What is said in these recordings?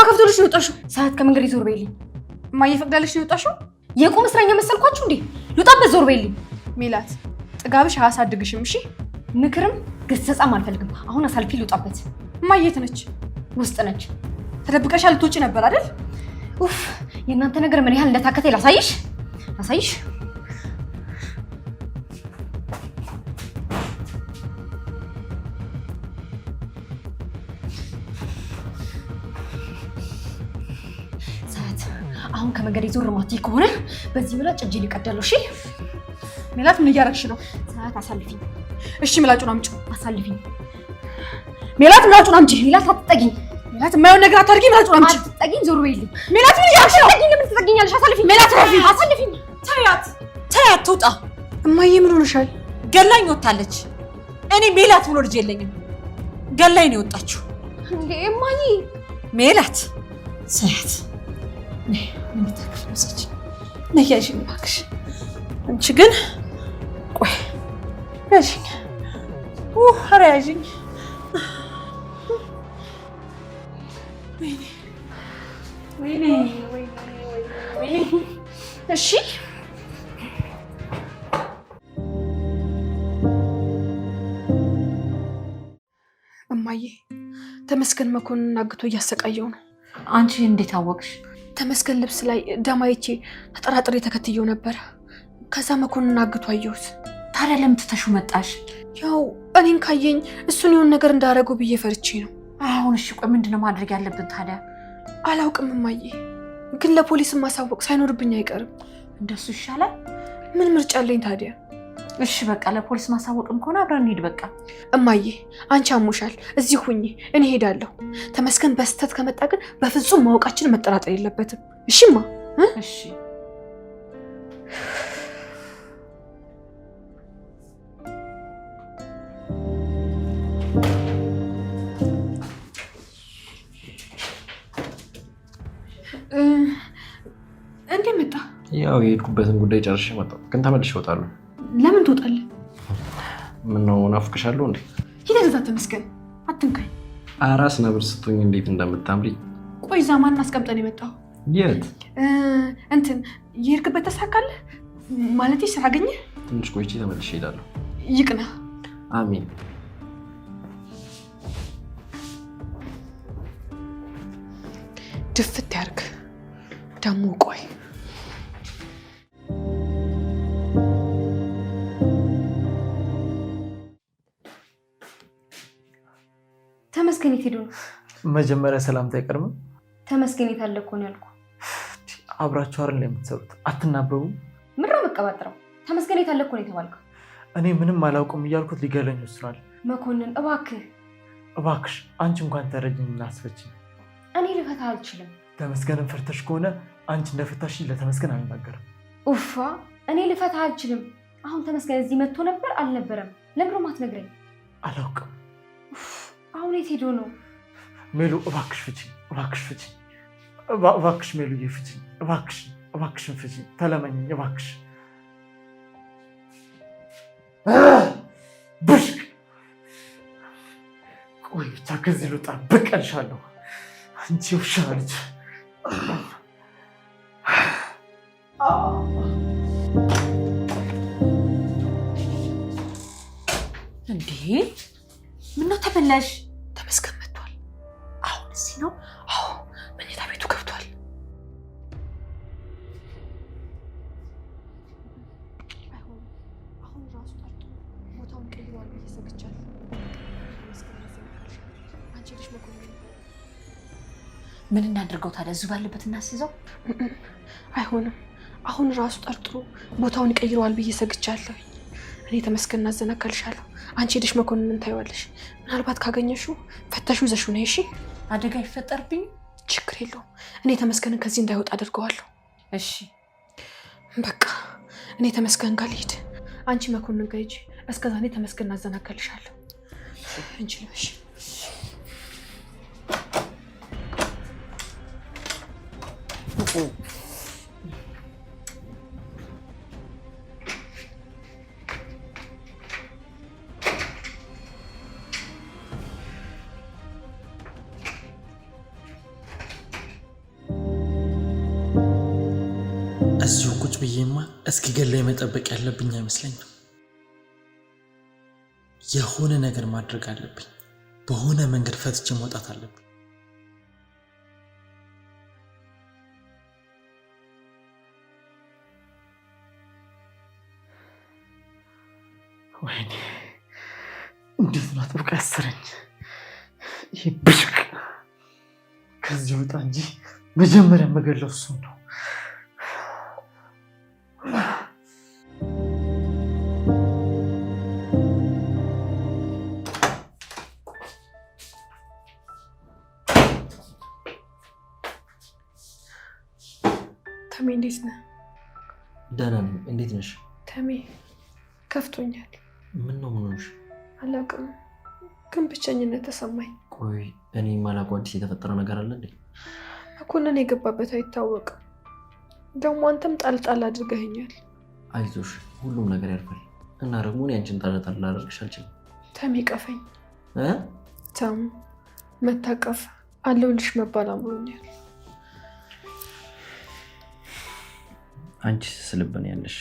ማከፍቶልሽ ነው የወጣሽው? ሰዓት ከመንገድ ዞር በይልኝ። እማዬ ፈቅዳለሽ ነው የወጣሽው? የቁም እስረኛ መሰልኳችሁ እንዴ? ልውጣበት፣ ዞር በይልኝ። ሜላት ጥጋብሽ አያሳድግሽም። እሺ ምክርም ገሰጻም አልፈልግም። አሁን አሳልፊ፣ ልውጣበት። እማዬ የት ነች? ውስጥ ነች። ተደብቀሻል፣ ልትወጪ ነበር አይደል? ኡፍ የእናንተ ነገር ምን ያህል እንደታከተ ላሳይሽ። አሁን ከመንገድ ዞር ማትይ ከሆነ በዚህ ምላጭ እጄ ሊቀደለው። እሺ ሜላት ምን እያደረግሽ ነው? ሰዓት አሳልፊኝ። እሺ ምላጩን አምጪው። አሳልፊኝ ሜላት፣ ምላጩን አምጪ። ሜላት አትጠጊኝ። ሜላት የማይሆን ነገር አታድርጊ። ምላጩን አምጪ። አትጠጊኝ፣ ዞር በይልኝ። ሜላት ምን እያደረግሽ ነው? ለምን ትጠጊኛለሽ? አሳልፊኝ ሜላት፣ አሳልፊኝ። ታያት ትውጣ። እማዬ ምን ሆነሻል? ገላኝ ወጣለች። እኔ ሜላት ብሎ ልጅ የለኝም። ገላኝ ነው የወጣችው። እንዴ እማዬ! ሜላት ታያት ምን ተከፍለሰች? ነያሽኝ እባክሽ። አንቺ ግን ቆይ ያሽኝ። ኧረ ያሽኝ። ወይኔ እሺ እማዬ፣ ተመስገን መኮንን አግቶ እያሰቃየው ነው። አንቺ እንዴት አወቅሽ? ተመስገን ልብስ ላይ ደም አይቼ ተጠራጥሬ ተከትየው ነበር። ከዛ መኮንን አግቶ አየሁት። ታዲያ ለምን ትተሽው መጣሽ? ያው እኔን ካየኝ እሱን የሆነ ነገር እንዳደረገው ብዬ ፈርቼ ነው። አሁን እሺ ቆይ ምንድነው ማድረግ ያለብን ታዲያ? አላውቅም እማዬ፣ ግን ለፖሊስ ማሳወቅ ሳይኖርብኝ አይቀርም። እንደሱ ይሻላል። ምን ምርጫ አለኝ ታዲያ? እሺ በቃ ለፖሊስ ማሳወቅም ከሆነ አብረን እንሂድ በቃ። እማዬ አንቺ አሞሻል፣ እዚህ ሁኚ፣ እኔ ሄዳለሁ። ተመስገን በስተት ከመጣ ግን በፍጹም ማወቃችን መጠራጠር የለበትም። እሺማ? እሺ እንዴ መጣ? ያው የሄድኩበትን ጉዳይ ጨርሼ መጣሁ፣ ግን ተመልሼ እወጣለሁ። ለምን ትወጣለህ? ምነው ናፍቅሻለሁ እንዴ? ሂደህ ተመስገን አትንካኝ። አራስ ነብር ስትሆኝ እንዴት እንደምታምሪ። ቆይ እዛ ማን አስቀምጠን የመጣው? የት እንትን የሄድክበት ተሳካለህ? ማለቴ ስራ አገኘህ? ትንሽ ቆይቼ ተመልሼ እሄዳለሁ። ይቅና። አሚን። ድፍት ያርግ ደግሞ። ቆይ ተመስገን የት ሄዶ ነው? መጀመሪያ ሰላምታ አይቀርም? ተመስገን የት አለ እኮ ነው ያልኩህ። አብራችሁ አይደል የምትሰሩት? አትናበቡም? ምንድን ነው መቀባጥረው? ተመስገን የት አለ እኮ ነው የተባልከው። እኔ ምንም አላውቅም እያልኩት ሊገለኝ ወስኗል። መኮንን እባክሽ አንቺ እንኳን ተረጅኝ እና አስፈችኝ። እኔ ልፈታ አልችልም። ተመስገንን ፈርተሽ ከሆነ አንቺ እንደፈታሽ ለተመስገን አልናገርም። ኡፋ እኔ ልፈታ አልችልም። አሁን ተመስገን እዚህ መጥቶ ነበር አልነበረም? ለምን ነው የማትነግረኝ? አላውቅም። አሁን የት ሄዶ ነው? ሜሉ እባክሽ ፍቺኝ፣ እባክሽ ሜሉዬ ፍቺኝ፣ እባክሽን ፍቺኝ፣ ተለመኝኝ እባክሽ። ብሽቅ ቆይ ብቻ ከዚህ ልውጣ፣ በቀልሻለሁ አንቺ ውሻ ልጅ። እንዴ ምነው ተበላሽ? ተመስገን መጥቷል። አሁን እዚህ ነው? አዎ መኝታ ቤቱ ገብቷል። አሁን ራሱ ጠርቶ ቦታውን ቀይሯል ብዬ ሰግቻለሁ። አንቺ ልጅ መኮንን ምን እናድርገው ታዲያ? እዚሁ ባለበት እናስይዘው? አይሆንም። አሁን ራሱ ጠርጥሮ ቦታውን ቀይሯል ብዬ ሰግቻለሁ። እኔ ተመስገን እናዘናጋልሻለሁ። አንቺ ሄደሽ መኮንንን ታይዋለሽ። ምናልባት ካገኘሽው ፈተሹ ይዘሽው ነይ። እሺ? አደጋ ይፈጠርብኝ? ችግር የለውም። እኔ ተመስገንን ከዚህ እንዳይወጣ አድርገዋለሁ። እሺ በቃ እኔ ተመስገን ጋር ልሂድ፣ አንቺ መኮንን ጋር ሂጂ። እስከዛ እኔ ተመስገን እናዘናጋልሻለሁ። እንጂ ልበሽ። እዚሁ ቁጭ ብዬማ እስኪገለኝ መጠበቅ ያለብኝ አይመስለኝም። የሆነ ነገር ማድረግ አለብኝ። በሆነ መንገድ ፈትቼ መውጣት አለብኝ። ወይኔ እንዴት ነው አጥብቃ ያሰረኝ ይህ ብሽቅ። ከዚህ ወጣ እንጂ መጀመሪያ መገለው እሱ ነው። ተሜ እንዴት ነህ? ደህና ነኝ። እንዴት ነሽ? ተሜ ከፍቶኛል። ምን ነው ምን ሆነሽ? አላውቅም ግን ብቸኝነት ተሰማኝ። ቆይ እኔ የማላውቀው አዲስ የተፈጠረ ነገር አለ እንዴ? መኮንን የገባበት አይታወቅም። ደግሞ አንተም ጣልጣል አድርገኸኛል። አይዞሽ ሁሉም ነገር ያልፋል። እና ደግሞ እኔ አንቺን ጣልጣል ላደርግሽ አልችልም። ተሜ ቀፈኝ። ተሙ መታቀፍ አለሁልሽ መባል አምሮኛል። አንቺ ስልበን ያለሽ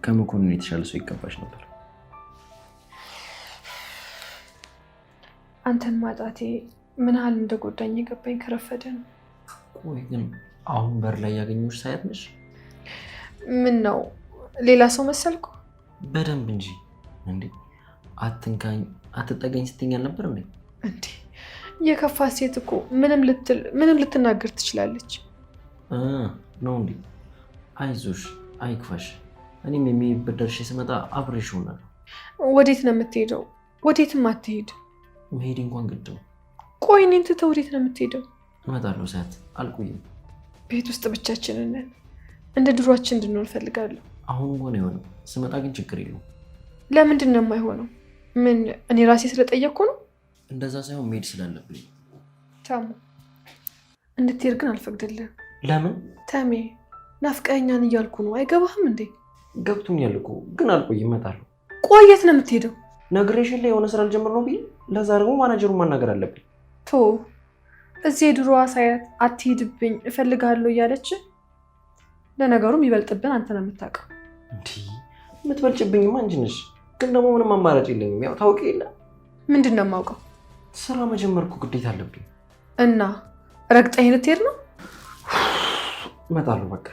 ከመኮንን የተሻለ ሰው ይገባሽ ነበር። አንተን ማጣቴ ምን ያህል እንደጎዳኝ የገባኝ ከረፈደ ነው። ቆይ ግን አሁን በር ላይ ያገኘሁሽ ሳያት ነሽ? ምን ነው ሌላ ሰው መሰልኩ? በደንብ እንጂ እንዴ። አትንካኝ አትጠጋኝ ስትይኝ አልነበር እንዴ? እንዴ የከፋ ሴት እኮ ምንም ልትናገር ትችላለች ነው እንዴ? አይዞሽ አይክፋሽ። እኔም የሚሄድበት ደርሼ ስመጣ አብሬሽ እሆናለሁ። ወዴት ነው የምትሄደው? ወዴትም አትሄድ። መሄድ እንኳን ግድ ነው። ቆይ እኔን ትተህ ወዴት ነው የምትሄደው? እመጣለሁ ሳያት አልቆይም። ቤት ውስጥ ብቻችንን ነን። እንደ ድሯችን እንድንሆን እፈልጋለሁ። አሁን እንኳን አይሆንም። ስመጣ ግን ችግር የለውም። ለምንድን ነው የማይሆነው? ምን እኔ ራሴ ስለጠየቅኩ ነው? እንደዛ ሳይሆን መሄድ ስላለብኝ። ታሙ እንድትሄድ ግን አልፈቅድልህም። ለምን? ተሜ ናፍቀኸኛን እያልኩ ነው። አይገባህም እንዴ? ገብቶኛል እኮ ግን አልቆይም፣ እመጣለሁ። ቆይ የት ነው የምትሄደው? ነግሬሽን ላይ የሆነ ስራ ልጀምር ነው ብዬ፣ ለዛ ደግሞ ማናጀሩን ማናገር አለብኝ። ቶ እዚህ የድሮዋ ሳያት አትሂድብኝ እፈልጋለሁ እያለች። ለነገሩም ይበልጥብን አንተ ነው የምታውቀው። እንዲህ የምትበልጭብኝማ አንቺ ነሽ። ግን ደግሞ ምንም አማራጭ የለኝም። ያው ታውቂ የለ። ምንድን ነው የማውቀው? ስራ መጀመርኩ ግዴታ አለብኝ። እና ረግጠኝ ልትሄድ ነው? እመጣለሁ በቃ።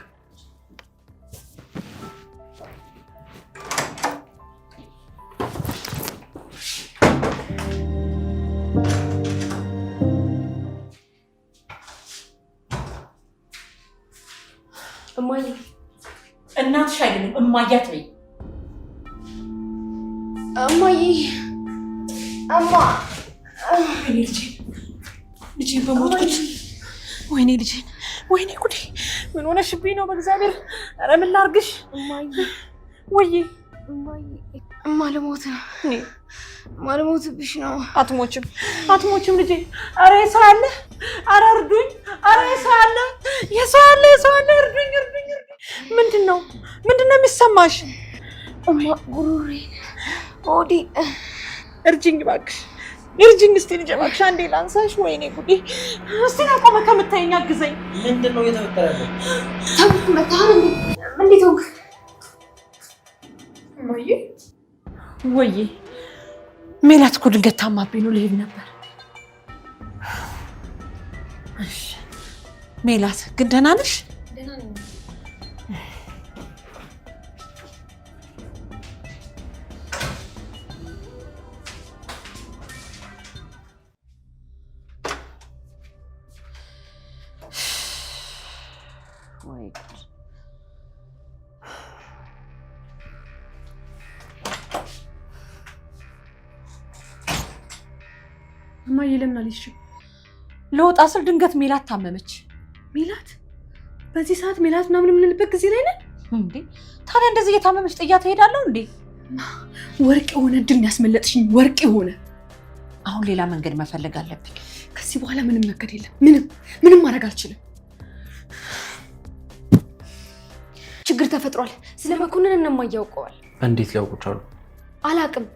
እማዬ እናትሽ አይደለም እማያት ነኝ። እማዬ እማ ልጄን በሞትኩት። ወይኔ ልጄን፣ ወይኔ ጉዴ! ምን ሆነሽብኝ ነው? በእግዚአብሔር ኧረ ምን ላድርግሽ? እማዬ ወይዬ እማዬ እማ ልሞት ነው። ማልሞትብሽ ነው። አትሞችም አትሞችም ልጄ። ኧረ የሰው አለ! ኧረ እርዱኝ! ኧረ የሰው አለ! የሰው አለ! የሰው አለ! እርዱኝ! እርዱኝ! ምንድን ነው የሚሰማሽ? እማ ጉሮሬን ሆዴ። እርጅኝ እባክሽ፣ እርጅኝ እስቲ ልጄ እባክሽ፣ አንዴ ላንሳሽ። ወይኔ ጉዴ! እስቲ ቆመ ከምታየኝ አግዘኝ። ምንድን ነው እየተፈጠረ ያለው? ተውክ መታን እንዴ? እንዴት ተውክ? እማዬ ወይዬ ሜላት እኮ ድንገት ታማብኝ ነው፣ ልሄድ ነበር። እሺ ሜላት ግን ደህና ነሽ? ደህና ነኝ። እማዬ ለምን አልሄድሽም? ለወጣ ስል ድንገት ሜላት ታመመች። ሜላት? በዚህ ሰዓት ሜላት ምናምን የምንልበት ጊዜ ላይ ነን እንዴ? ታዲያ እንደዚህ እየታመመች ጥያት እሄዳለሁ እንዴ? ወርቅ የሆነ እድል ያስመለጥሽኝ፣ ወርቅ የሆነ። አሁን ሌላ መንገድ መፈለግ አለብኝ። ከዚህ በኋላ ምንም መንገድ የለም። ምንም ማድረግ አልችልም። ችግር ተፈጥሯል። ስለ መኮንን እማዬ ያውቀዋል። እንዴት ሊያውቁ ቻሉ? አላቅም፣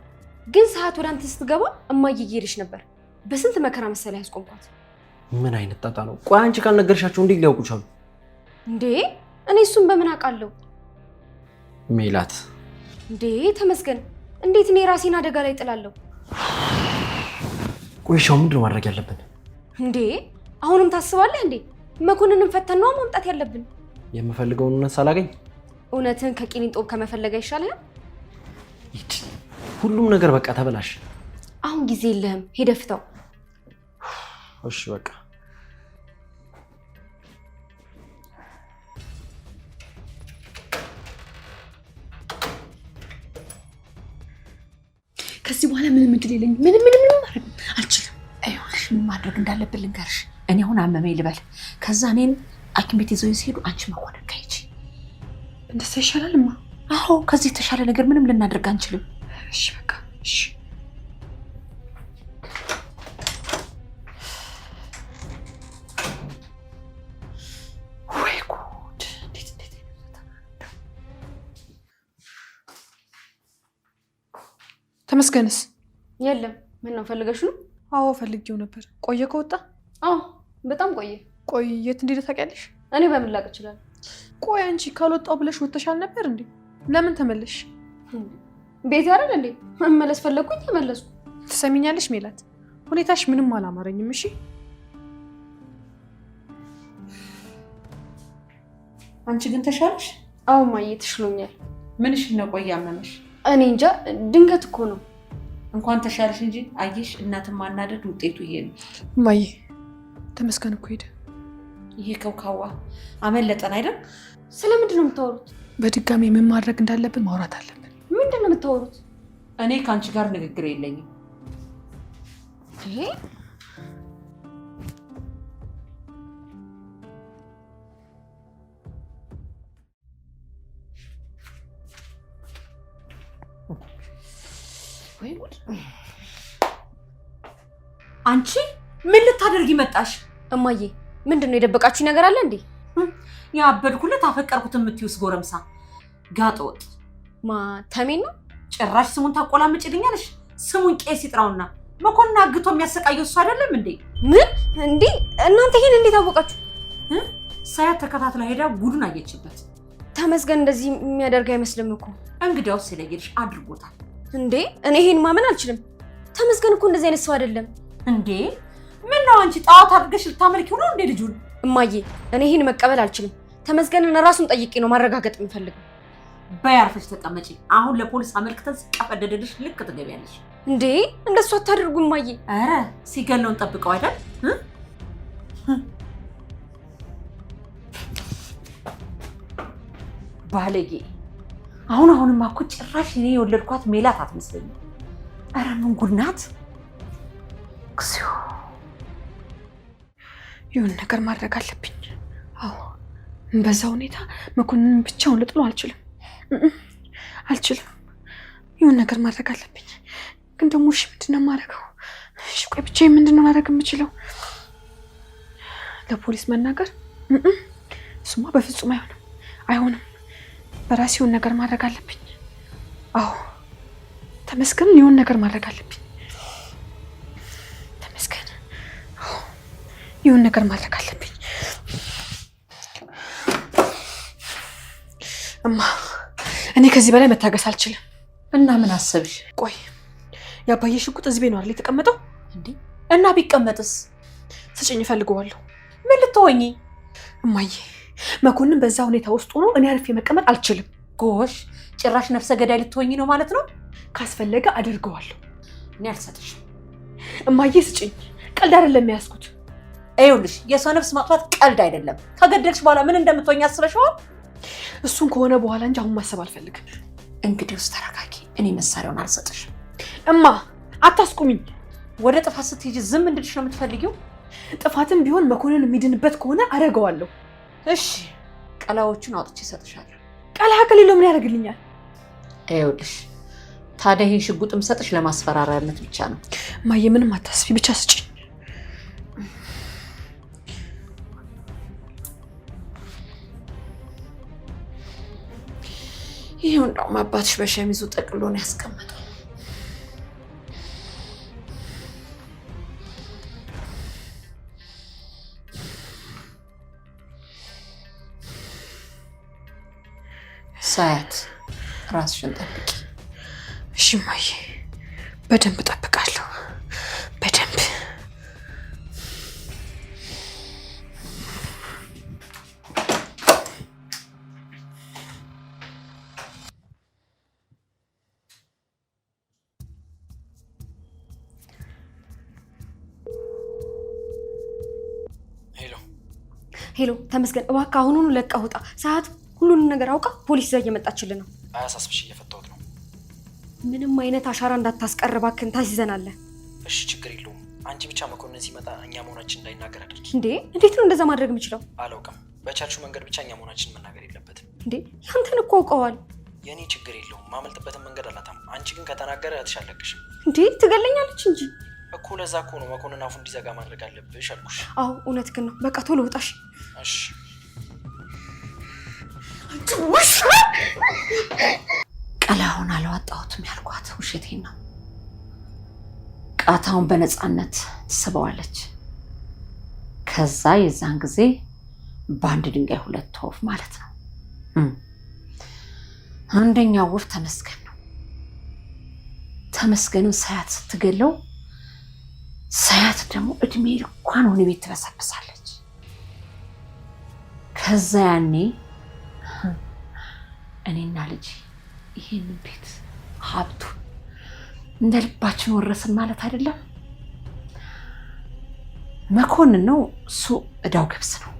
ግን ሰዓት ወደ አንተ ስትገባ እማዬ እየሄደች ነበር። በስንት መከራ መሰለ ያስቆምኳት። ምን አይነት ጣጣ ነው? ቆይ አንቺ ካልነገርሻቸው እንዴት ሊያውቁ ቻሉ? እንዴ እኔ እሱን በምን አውቃለሁ? ሜላት እንዴ ተመስገን፣ እንዴት እኔ ራሴን አደጋ ላይ ጥላለሁ? ቆይሻው ምንድነው ማድረግ ያለብን? እንዴ አሁንም ታስባለህ እንዴ? መኮንንን ፈተን ነው ማምጣት ያለብን። የምፈልገውን እውነት ሳላገኝ እውነትን ከቂሊንጦ ከመፈለግ አይሻልህም? ሁሉም ነገር በቃ ተበላሽ። አሁን ጊዜ የለህም፣ ሄደህ ፍታው። እሺ በቃ ከዚህ በኋላ ምንም እድል የለኝም። ምንም ማድረግ አልችልም። አይሆንሽ ምን ማድረግ እንዳለብን ልንገርሽ። እኔ አሁን አመመኝ ልበል፣ ከዛ እኔን ሐኪም ቤት ይዘው ሲሄዱ አንቺ መኮንን ካይቺ እንደዛ ይሻላልማ። አዎ ከዚህ የተሻለ ነገር ምንም ልናደርግ አንችልም። እሺ በቃ እሺ። ወይ ጉድ! እንዴት ተመስገንስ? የለም። ምን ነው ፈልገሽ ነው? አዎ ፈልጌው ነበር። ቆየ ከወጣ? አዎ በጣም ቆየ። ቆይ የት እንደሄደ ታውቂያለሽ? እኔ በምን ላቅ እችላለሁ? ቆይ አንቺ ካልወጣው ብለሽ ወጥተሻል ነበር እንዴ? ለምን ተመለሽ? ቤት አይደል እንዴ? መመለስ ፈለኩኝ ተመለስኩ። ትሰሚኛለሽ ሜላት፣ ሁኔታሽ ምንም አላማረኝም። እሺ አንቺ ግን ተሻለሽ? አዎ ማየ ተሽሎኛል። ምንሽ ነው? ቆይ ያመመሽ? እኔ እንጃ ድንገት እኮ ነው። እንኳን ተሻለሽ እንጂ አየሽ፣ እናትን ማናደድ ውጤቱ ይሄ ነው። ማየ ተመስገን እኮ ሄደ። ይሄ ከውካዋ አመለጠን አይደል? ስለምንድን ነው የምታወሩት? በድጋሚ ምን ማድረግ እንዳለብን ማውራት አለብን። ምንድን ነው የምታወሩት? እኔ ከአንቺ ጋር ንግግር የለኝም። ወይ ጉድ! አንቺ ምን ልታደርጊ መጣሽ? እማዬ ምንድን ነው የደበቃችሁ ነገር አለ እንዴ? ያበድኩለት አፈቀርኩት የምትይውስ ጎረምሳ ጋጥ ወጥ ማ ተሜን ነው? ጭራሽ ስሙን ታቆላምጪልኛለሽ? ስሙን ቄስ ይጥራውና መኮንን አግቶ የሚያሰቃየው እሱ አይደለም እንዴ? ምን እንዴ? እናንተ ይሄን እንዴት አወቃችሁ? ሳያት ተከታትላ ሄዳ ጉዱን አየችበት። ተመስገን እንደዚህ የሚያደርግ አይመስልም እኮ። እንግዲያውስ ሲለይልሽ አድርጎታል እንዴ? እኔ ይሄን ማመን አልችልም። ተመስገን እኮ እንደዚህ አይነት ሰው አይደለም እንዴ። ምን ነው አንቺ ጣዖት አድርገሽ ልታመልኪው ነው እንዴ ልጁን? እማዬ እኔ ይሄን መቀበል አልችልም። ተመስገንን ራሱን ጠይቄ ነው ማረጋገጥ የምፈልገው። በያርፈሽ ተቀመጪ። አሁን ለፖሊስ አመልክተን ሲቀፈደደልሽ ልክ ትገቢያለሽ። እንዴ እንደሱ አታድርጉ እማዬ። አረ ሲገለውን ጠብቀው አይደል? ባለጌ። አሁንማ እኮ ጭራሽ እኔ የወለድኳት ሜላት አትመስለኝም። አረ ምን ጉድ ናት! እግዚኦ! ይሁን ነገር ማድረግ አለብኝ። አዎ በዛ ሁኔታ መኮንን ብቻውን ልጥሎ አልችልም። ይሁን ነገር ማድረግ አለብኝ። ግን ደግሞ እሺ ምንድን ነው የማደርገው? እሺ ቆይ ብቻዬን ምንድን ነው ማድረግ የምችለው? ለፖሊስ መናገር? እሱማ በፍጹም አይሆንም። በራሴ የሆነ ነገር ማድረግ አለብኝ። አዎ ተመስገን የሆነ ነገር ማድረግ አለብኝ። ተመስገን የሆነ ነገር ማድረግ አለብኝ። እማ እኔ ከዚህ በላይ መታገስ አልችልም። እና ምን አሰብሽ? ቆይ የአባዬ ሽጉጥ እዚህ ቤት ነው አይደል የተቀመጠው? እንዴ እና ቢቀመጥስ? ስጭኝ እፈልገዋለሁ። ምን ልትሆኚ? እማዬ መኮንን በዛ ሁኔታ ውስጥ ሆኖ እኔ አርፌ መቀመጥ አልችልም። ጎሽ ጭራሽ ነፍሰ ገዳይ ልትሆኚ ነው ማለት ነው? ካስፈለገ አደርገዋለሁ። እኔ አልሰጥሽም። እማዬ ስጭኝ። ቀልድ አይደለም የሚያስኩት። ይኸውልሽ የሰው ነፍስ ማጥፋት ቀልድ አይደለም። ከገደልሽ በኋላ ምን እንደምትሆኝ አስበሽዋል? እሱን ከሆነ በኋላ እንጂ አሁን ማሰብ አልፈልግም። እንግዲህስ ተረጋጊ። እኔ መሳሪያውን አልሰጥሽም። እማ አታስቁሚኝ። ወደ ጥፋት ስትሄጂ ዝም እንድልሽ ነው የምትፈልጊው? ጥፋትም ቢሆን መኮንን የሚድንበት ከሆነ አደርገዋለሁ። እሺ ቀላዎቹን አውጥቼ እሰጥሻለሁ። ቀላ ከሌለው ምን ያደርግልኛል? ይኸውልሽ ታዲያ ይሄን ሽጉጥ የምሰጥሽ ለማስፈራሪያነት ብቻ ነው። እማዬ ምንም አታስቢ፣ ብቻ ስጭኝ። ይሄው እንደውም አባትሽ በሸሚዙ ጠቅልሎ ነው ያስቀመጠው። ሳያት ራስሽን ጠብቂ። እሺ እማዬ፣ በደንብ እጠብቃለሁ። በደንብ ሄሎ ተመስገን፣ እባክህ አሁኑኑ ለቀህ ውጣ። ሰዓት ሁሉንም ነገር አውቃ ፖሊስ ይዛ እየመጣችልን ነው። አያሳስብሽ፣ እየፈታሁት ነው። ምንም አይነት አሻራ እንዳታስቀር እባክህን፣ ታስይዘናለህ። እሺ ችግር የለውም። አንቺ ብቻ መኮንን ሲመጣ እኛ መሆናችን እንዳይናገር አድርጊ። እንዴ እንዴት ነው እንደዛ ማድረግ የምችለው? አላውቅም። በቻልሽው መንገድ ብቻ እኛ መሆናችን መናገር የለበትም። እንዴ ያንተን እኮ አውቀዋል። የኔ ችግር የለውም። ማመልጥበትን መንገድ አላጣም። አንቺ ግን ከተናገረ አትሻለቅሽም። እንዴ ትገለኛለች እንጂ እኮ። ለዛ እኮ ነው መኮንን አፉ እንዲዘጋ ማድረግ አለብሽ አልኩሽ። አዎ እውነትህን ነው። በቃ ቶሎ ውጣሽ። እሺ ቀላውን አላወጣሁትም ያልኳት ውሸቴን ነው። ቃታውን በነፃነት ትስበዋለች። ከዛ የዛን ጊዜ በአንድ ድንጋይ ሁለት ወፍ ማለት ነው። አንደኛው ወፍ ተመስገን ነው። ተመስገንን ሳያት ስትገለው፣ ሳያት ደግሞ እድሜ ልኳን ወደ ቤት ትበሰብሳለች። ከዛ ያኔ እኔና ልጅ ይሄንን ቤት ሀብቱን እንደ ልባችን ወረስን ማለት አይደለም። መኮንን ነው እሱ፣ እዳው ገብስ ነው።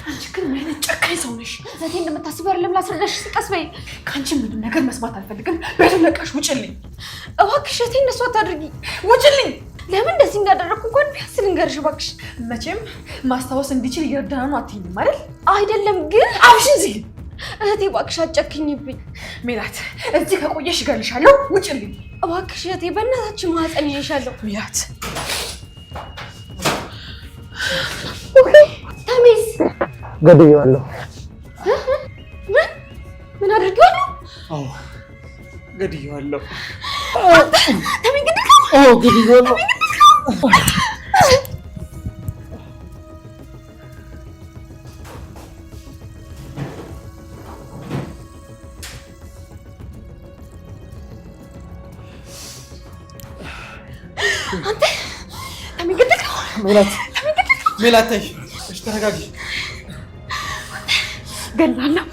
አንቺ ግን ምን አይነት ጨካኝ ሰው ነሽ? ዘቴ እንደምታስበው አይደለም። ላስረዳሽ፣ ቀስ በይ። ከአንቺ ምንም ነገር መስማት አልፈልግም። ቤቱን ለቀሽ ውጭልኝ እባክሽ። እቴ እንደሱ አታድርጊ፣ ውጭልኝ። ለምን እንደዚህ እንዳደረግኩ እንኳን ቢያንስ ልንገርሽ እባክሽ። መቼም ማስታወስ እንዲችል እየረዳህ ነው አትይኝም አይደል? አይደለም ግን አብሽን ዝጊ። እህቴ እባክሽ አጨክኝብኝ። ሜላት እዚህ ከቆየሽ እገልሻለሁ። ውጭልኝ እባክሽ እህቴ፣ በእናታችን ማህፀን ይዤሻለሁ። ሜላት ተሜዝ ገድዬዋለሁ። ምን አድርጌዋለሁ? አዎ ገድዬዋለሁ። ተሜ ግድል ገድዬዋለሁ። አንተ ተሜ ግድል ሜላት ተይ፣ እሺ ተረጋጊ። ገላለሁ